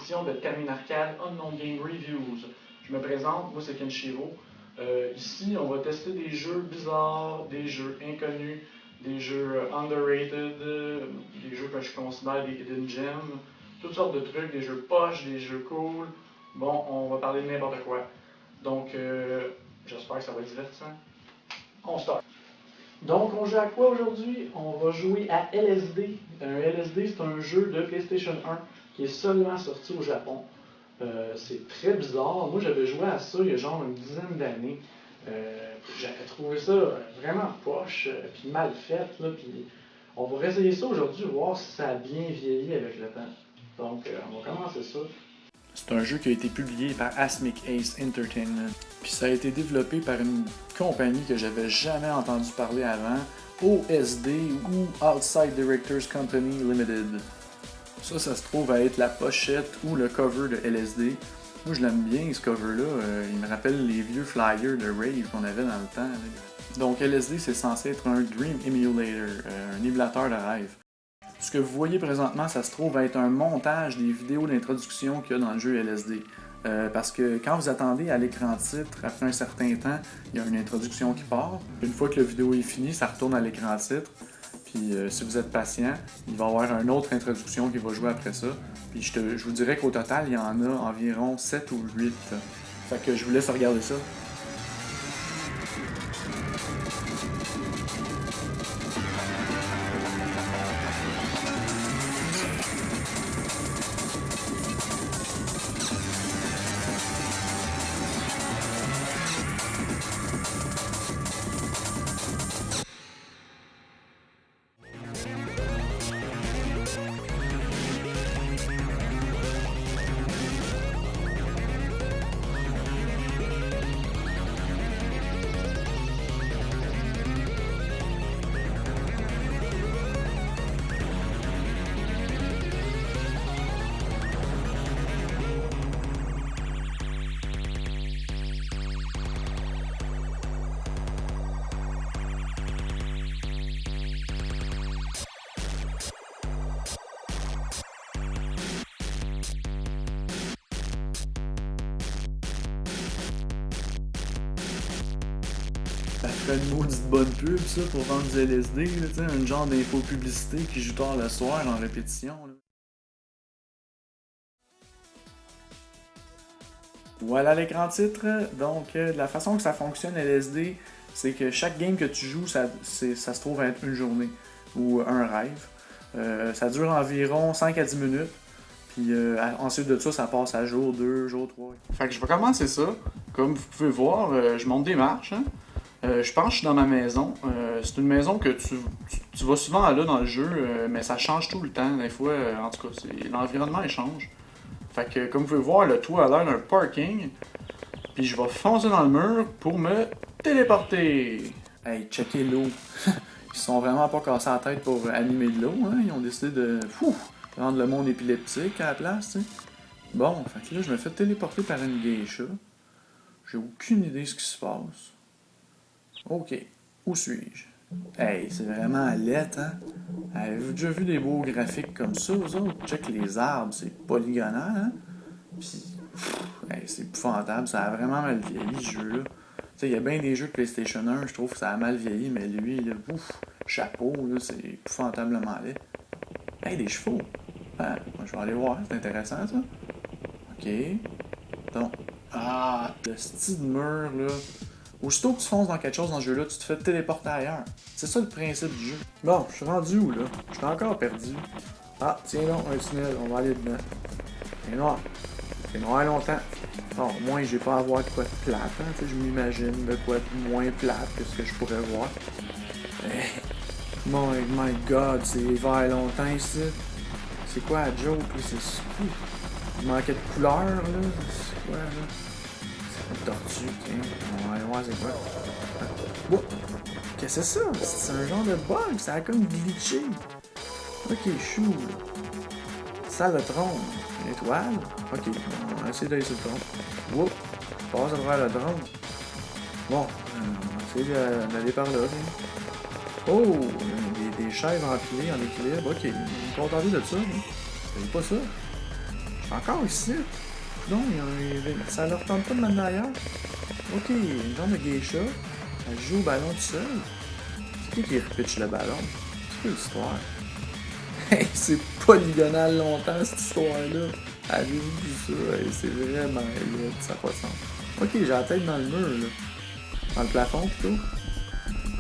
édition de Camino Arcade Unknown Game Reviews. Je me présente, moi c'est Kenshiro. Ici, on va tester des jeux bizarres, des jeux inconnus, des jeux underrated, des jeux que je considère des hidden gems, toutes sortes de trucs, des jeux poches, des jeux cool. Bon, on va parler de n'importe quoi. Donc, j'espère que ça va être divertissant. On start. Donc, on joue à quoi aujourd'hui? On va jouer à LSD. LSD, c'est un jeu de PlayStation 1 qui est seulement sorti au Japon. C'est très bizarre. Moi, j'avais joué à ça il y a genre une dizaine d'années. J'avais trouvé ça vraiment poche, puis mal fait. Là, puis on va réessayer ça aujourd'hui, voir si ça a bien vieilli avec le temps. Donc, on va commencer ça. C'est un jeu qui a été publié par Asmic Ace Entertainment. Puis ça a été développé par une compagnie que j'avais jamais entendu parler avant, OSD ou Outside Directors Company Limited. Ça se trouve à être la pochette ou le cover de LSD. Moi, je l'aime bien, ce cover-là. Il me rappelle les vieux flyers de Rave qu'on avait dans le temps. Donc, LSD, c'est censé être un Dream Emulator, un émulateur de rêve. Ce que vous voyez présentement, ça se trouve à être un montage des vidéos d'introduction qu'il y a dans le jeu LSD. Parce que quand vous attendez à l'écran titre, après un certain temps, il y a une introduction qui part. Une fois que la vidéo est finie, ça retourne à l'écran titre. Puis si vous êtes patient, il va y avoir une autre introduction qui va jouer après ça. Puis je vous dirais qu'au total, il y en a environ 7 ou 8. Fait que je vous laisse regarder ça. Ça ferait une maudite bonne pub, ça, pour vendre du LSD, là, un genre d'info-publicité qui joue tard le soir en répétition. Là. Voilà l'écran titre. Donc, la façon que ça fonctionne LSD, c'est que chaque game que tu joues, ça se trouve à être une journée ou un rêve. Ça dure environ 5 à 10 minutes. Puis ensuite de ça, ça passe à jour 2, jour 3. Fait que je vais commencer ça. Comme vous pouvez voir, je monte des marches. Hein? Je pense que je suis dans ma maison. C'est une maison que tu vas souvent là dans le jeu, mais ça change tout le temps. Des fois, en tout cas, l'environnement il change. Fait que comme vous pouvez voir, le toit a l'air d'un parking. Puis je vais foncer dans le mur pour me téléporter. Hey, checkez l'eau. Ils sont vraiment pas cassés la tête pour animer de l'eau. Hein? Ils ont décidé de rendre le monde épileptique à la place. T'sais. Bon, fait que là, je me fais téléporter par une geisha. J'ai aucune idée de ce qui se passe. Ok, où suis-je? Hey, c'est vraiment laid, hein? Avez-vous déjà vu des beaux graphiques comme ça, vous autres? Check les arbres, c'est polygonal, hein? Pis, hey, c'est épouvantable, ça a vraiment mal vieilli, ce jeu-là. Tu sais, il y a bien des jeux de PlayStation 1, je trouve que ça a mal vieilli, mais lui, là, chapeau, là, c'est épouvantablement laid. Hey, des chevaux! Ah, moi, je vais aller voir, c'est intéressant, ça. Ok. Donc, le style de mur, là... Aussitôt que tu fonces dans quelque chose dans ce jeu-là, tu te fais téléporter ailleurs. C'est ça le principe du jeu. Bon, je suis rendu où, là? Je suis encore perdu. Ah, tiens donc, un tunnel, on va aller dedans. C'est noir. C'est noir longtemps. Bon, au moins, j'ai pas à voir de quoi de plate, hein. Tu sais, je m'imagine de quoi de moins plate que ce que je pourrais voir. My God, c'est vert longtemps ici. C'est quoi la joke, là? C'est fou. Il manquait de couleur, là. C'est quoi, là? Une tortue, tiens. On va aller voir c'est quoi. Oh. Qu'est-ce que c'est ça? C'est un genre de bug, ça a comme glitché. Ok, chou. Salle de trône. Une étoile. Ok, on va essayer d'aller sur le trône. Whoop. Passe à travers le drone. Bon, on va essayer d'aller par là. Hein. Oh, des chaises empilées en équilibre. Ok, on est contenté de ça. C'est pas ça. Encore ici? Non, ça leur tente pas de m'amener ailleurs. Ok, une genre de geisha. Elle joue au ballon tout seul. C'est qui repitche le ballon? C'est quoi l'histoire? Hey, c'est polygonal longtemps cette histoire-là. Avez-vous vu ça? Hey, c'est vraiment laid, ça n'a pas de sens. Ok, j'ai la tête dans le mur, là. Dans le plafond, plutôt.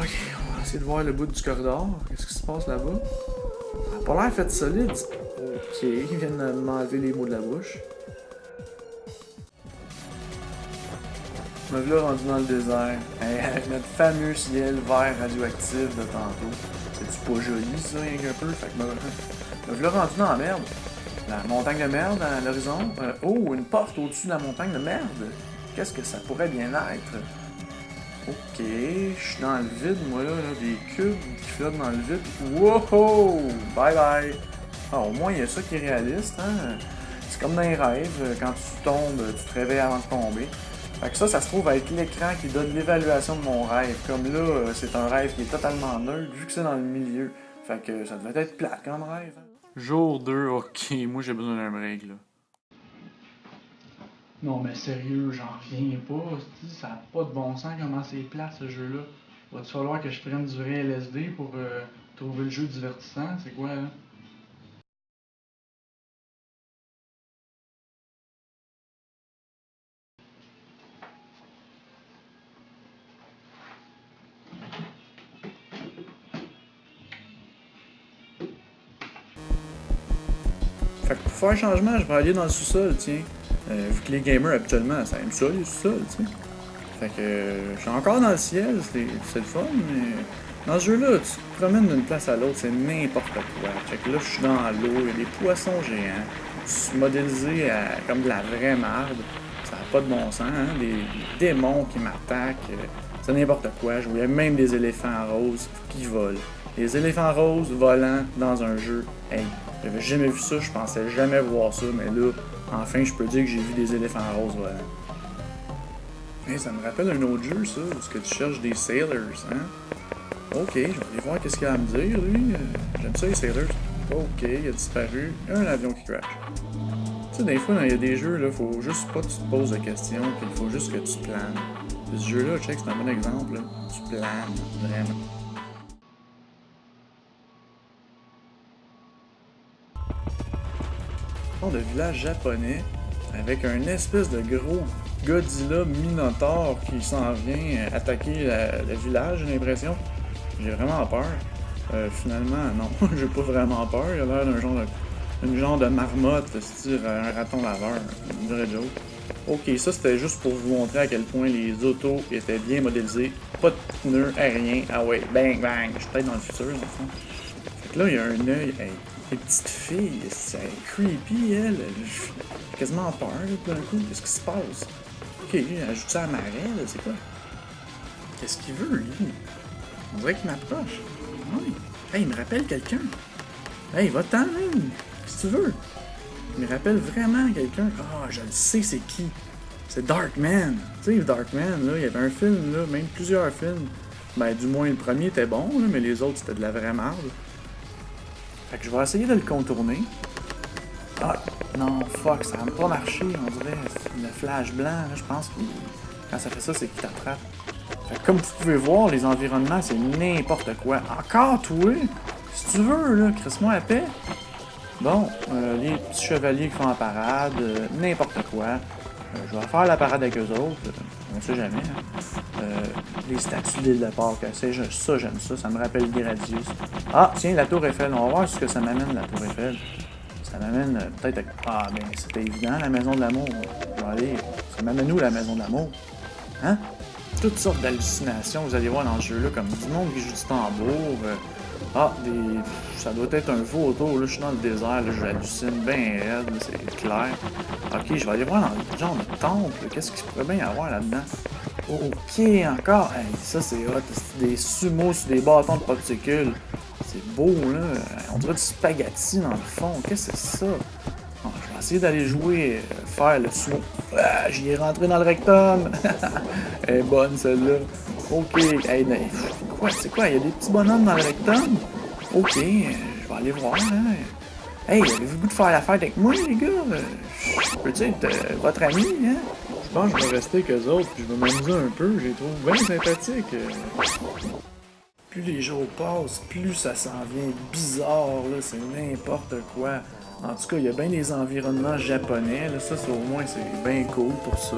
Ok, on va essayer de voir le bout du corridor. Qu'est-ce qui se passe là-bas? Ça a pas l'air fait solide. Ok, ils viennent de m'enlever les mots de la bouche. Me voilà rendu dans le désert, avec notre fameux ciel vert radioactif de tantôt. C'est-tu pas joli ça, rien qu'un peu? Fait que me voilà rendu dans la merde. La montagne de merde à l'horizon. Oh, une porte au-dessus de la montagne de merde. Qu'est-ce que ça pourrait bien être? Ok, je suis dans le vide, moi là, des cubes qui flottent dans le vide. Wow! Bye bye! Ah, au moins il y a ça qui est réaliste, hein? C'est comme dans les rêves, quand tu tombes, tu te réveilles avant de tomber. Fait que ça se trouve être l'écran qui donne l'évaluation de mon rêve. Comme là, c'est un rêve qui est totalement neutre, vu que c'est dans le milieu. Fait que ça devait être plate comme rêve. Hein? Jour 2, ok, moi j'ai besoin d'un break là. Non, mais sérieux, j'en reviens pas. Ça n'a pas de bon sens comment c'est plate ce jeu-là. Va-tu falloir que je prenne du vrai LSD pour trouver le jeu divertissant? C'est quoi, là? Fait que pour faire un changement, je vais aller dans le sous-sol, tiens. Vu que les gamers habituellement, ça aime ça, les sous-sols, tu sais. Fait que je suis encore dans le ciel, c'est le fun, mais dans ce jeu-là, tu te promènes d'une place à l'autre, c'est n'importe quoi. Fait que là, je suis dans l'eau, il y a des poissons géants, c'est modélisé comme de la vraie marde. Ça n'a pas de bon sens, hein? Des démons qui m'attaquent, c'est n'importe quoi. Je voyais même des éléphants roses qui volent. Des éléphants roses volants dans un jeu, hey, j'avais jamais vu ça, je pensais jamais voir ça, mais là, enfin, je peux dire que j'ai vu des éléphants roses volants. Hey, ça me rappelle un autre jeu, ça, où que tu cherches des sailors, hein? Ok, je vais aller voir qu'est-ce qu'il a à me dire, lui. J'aime ça, les sailors. Ok, il a disparu. Un avion qui crash. Tu sais, des fois, il y a des jeux, là, faut juste pas que tu te poses de questions, puis il faut juste que tu planes. Puis ce jeu-là, check, c'est un bon exemple, là. Tu planes, vraiment. De village japonais avec un espèce de gros Godzilla Minotaur qui s'en vient attaquer le village, j'ai l'impression. J'ai vraiment peur. Finalement, non, j'ai pas vraiment peur. Il a l'air d'un genre de marmotte, c'est-à-dire un raton laveur, une vraie joke. Ok, ça c'était juste pour vous montrer à quel point les autos étaient bien modélisés. Pas de pneus aériens. Ah ouais, bang bang, je suis peut-être dans le futur, dans le fond. Fait que là, il y a un œil. Hey, les petites filles, c'est creepy, elle. J'ai quasiment peur, là, tout d'un coup. Qu'est-ce qui se passe? Ok, lui, ajoute ça à marée, là, c'est quoi? Qu'est-ce qu'il veut, lui? On dirait qu'il m'approche. Oui. Hey, il me rappelle quelqu'un. Hey, va-t'en, même. Qu'est-ce que tu veux? Il me rappelle vraiment quelqu'un. Ah, je le sais, c'est qui? C'est Darkman. Tu sais, Darkman, là, il y avait un film, là, même plusieurs films. Ben, du moins, le premier était bon, là, mais les autres, c'était de la vraie merde. Fait que je vais essayer de le contourner. Ah, non, fuck, ça va pas marcher, on dirait. Le flash blanc, là, je pense que quand ça fait ça, c'est qu'il t'attrape. Fait que comme vous pouvez voir, les environnements, c'est n'importe quoi. Encore, toi? Si tu veux, là, crisse-moi la paix. Bon, les petits chevaliers qui font la parade, n'importe quoi. Je vais faire la parade avec eux autres, on sait jamais. Hein. Les statues d'île de Pâques, ça j'aime ça, ça me rappelle Gradius. Ah, tiens, la tour Eiffel, on va voir ce que ça m'amène, la tour Eiffel. Ça m'amène peut-être à... Ah, ben c'était évident, la maison de l'amour. Je vais aller... Ça m'amène où, la maison de l'amour? Hein? Toutes sortes d'hallucinations, vous allez voir dans ce jeu-là, comme du monde qui joue du tambour. Ça doit être un faux auto, là, je suis dans le désert, là, j'hallucine bien raide, c'est clair. Ok, je vais aller voir dans le genre de temple, qu'est-ce qu'il pourrait bien y avoir là-dedans? Ok, encore, hey, ça c'est hot, c'est des sumos sur des bâtons de particules. C'est beau, là, on dirait du spaghetti dans le fond, qu'est-ce que c'est ça? Bon, je vais essayer d'aller jouer, faire le sumo. Ah, j'y ai rentré dans le rectum! Elle est bonne celle-là. Ok, hey, c'est quoi? Il y a des petits bonhommes dans le rectum? Ok, je vais aller voir, hein. Hey, avez-vous le goût de faire la fête avec moi, les gars? Je peux-tu être votre ami, hein? Je pense que je vais rester avec eux autres, puis je vais m'amuser un peu. Je les trouve bien sympathiques. Plus les jours passent, plus ça s'en vient bizarre, là. C'est n'importe quoi. En tout cas, il y a bien des environnements japonais, là. Ça, au moins, c'est bien cool pour ça.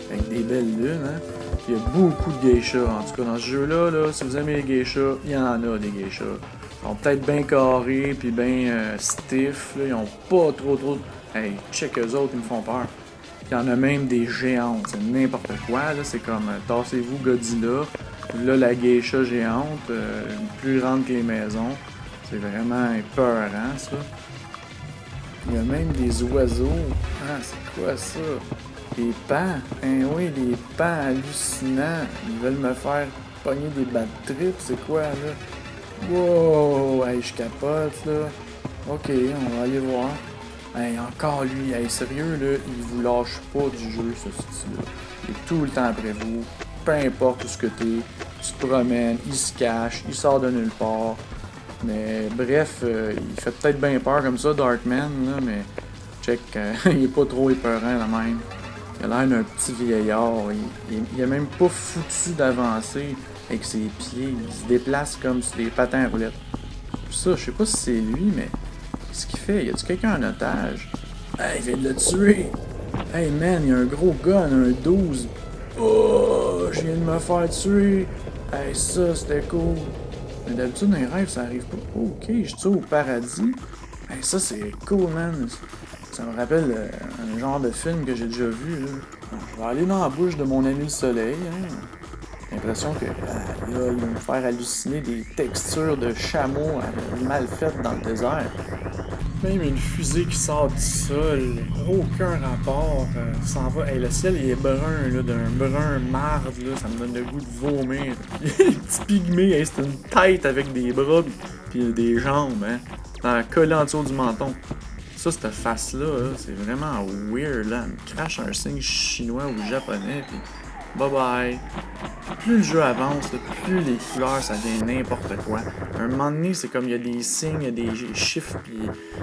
Avec des belles lunes, hein. Il y a beaucoup de geishas. En tout cas, dans ce jeu-là, là, si vous aimez les geishas, il y en a des geishas. Ils sont peut-être bien carrés, puis bien stiff, là. Ils ont pas trop... Hey, check eux autres, ils me font peur. Il y en a même des géantes, c'est n'importe quoi, là. C'est comme, tassez-vous Godzilla. Là, la geisha géante, plus grande que les maisons. C'est vraiment épeurant, ça. Il y a même des oiseaux. Ah, c'est quoi ça? Des pans. Hein, oui, des pans hallucinants. Ils veulent me faire pogner des bad trips. C'est quoi, là? Wow! Hey, je capote, là. Ok, on va aller voir. Hey, encore lui. Hey, sérieux, là, il vous lâche pas du jeu, ce style-là. Il est tout le temps après vous. Peu importe où ce que t'es. Tu te promènes, il se cache, il sort de nulle part. Mais bref, il fait peut-être bien peur comme ça, Darkman, là, mais check, il est pas trop épeurant là même. Il a l'air d'un petit vieillard. Il a même pas foutu d'avancer avec ses pieds. Il se déplace comme sur des patins à roulettes. Ça, je sais pas si c'est lui, mais qu'est-ce qu'il fait? Y a-tu quelqu'un en otage? Hey, il vient de le tuer! Hey man, il y a un gros gun, un 12. Oh, je viens de me faire tuer! Hey, ça, c'était cool. Mais d'habitude, dans les rêves, ça arrive pas. Ok, je tue au paradis. Hey, ça, c'est cool, man. Ça me rappelle un genre de film que j'ai déjà vu, là. Je vais aller dans la bouche de mon ami le soleil, hein. J'ai l'impression que il va me faire halluciner des textures de chameaux mal faites dans le désert. Même une fusée qui sort du sol, aucun rapport, s'en va. Hey, le ciel il est brun, là, d'un brun marde, là, ça me donne le goût de vomir. Les petits pygmées, hey, c'est une tête avec des bras puis des jambes, hein, collé en dessous du menton. Ça, cette face-là, là, c'est vraiment weird, là. Elle me crache un signe chinois ou japonais, puis bye bye. Plus le jeu avance, là, plus les couleurs, ça devient n'importe quoi. À un moment donné, c'est comme il y a des signes, il y a des chiffres, puis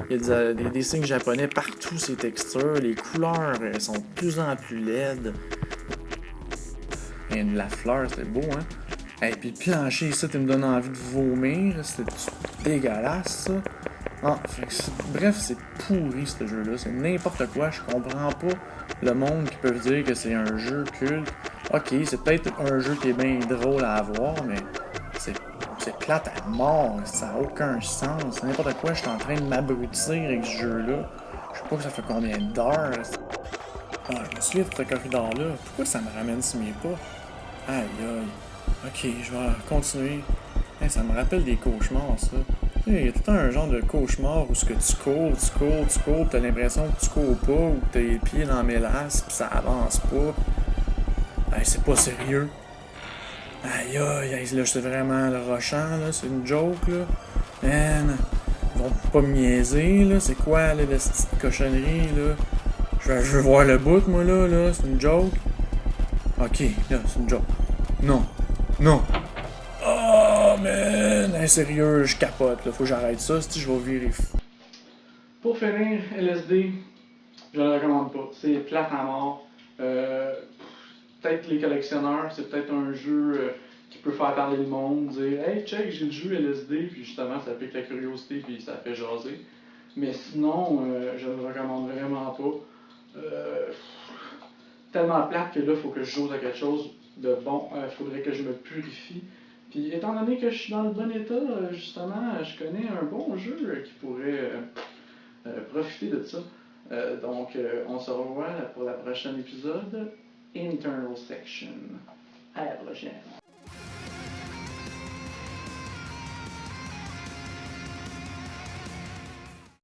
il y a des signes japonais partout, ces textures. Les couleurs sont de plus en plus laides. Et de la fleur, c'est beau, hein? Et puis le plancher, ça, tu me donnes envie de vomir. C'est dégueulasse, ça. Ah, bref, c'est pourri ce jeu-là. C'est n'importe quoi. Je comprends pas le monde qui peut dire que c'est un jeu culte. Ok, c'est peut-être un jeu qui est bien drôle à avoir, mais c'est plate à mort. Ça n'a aucun sens. C'est n'importe quoi. Je suis en train de m'abrutir avec ce jeu-là. Je sais pas que ça fait combien d'heures. Ah, je me souviens de ce corridor-là. Pourquoi ça me ramène sur mes pas? Aïe aïe. Ok, je vais continuer. Hey, ça me rappelle des cauchemars, ça. Il y a tout un genre de cauchemar où ce que tu cours, t'as l'impression que tu cours pas, ou que t'as les pieds dans la mélasse, pis ça avance pas. Hey, c'est pas sérieux. Aïe aïe, là, c'est vraiment le rochant, là, c'est une joke, là. Man, ils vont pas me niaiser, là, c'est quoi, là, la petite cochonnerie, là. Je veux voir le bout, moi, là, c'est une joke. Ok, là, c'est une joke. Non. Oh man, hey, sérieux, je capote, là. Faut que j'arrête ça, si je vais virer fou. Pour finir, LSD, je ne le recommande pas. C'est plate à mort. Peut-être les collectionneurs, c'est peut-être un jeu qui peut faire parler le monde, dire hey check, j'ai le jeu LSD, puis justement ça pique la curiosité, puis ça fait jaser. Mais sinon, je ne le recommande vraiment pas. Tellement plate que là, il faut que je joue à quelque chose de bon. Il faudrait que je me purifie. Puis étant donné que je suis dans le bon état, justement, je connais un bon jeu qui pourrait profiter de ça. Donc, on se revoit pour la prochaine épisode. Internal Section. À la prochaine.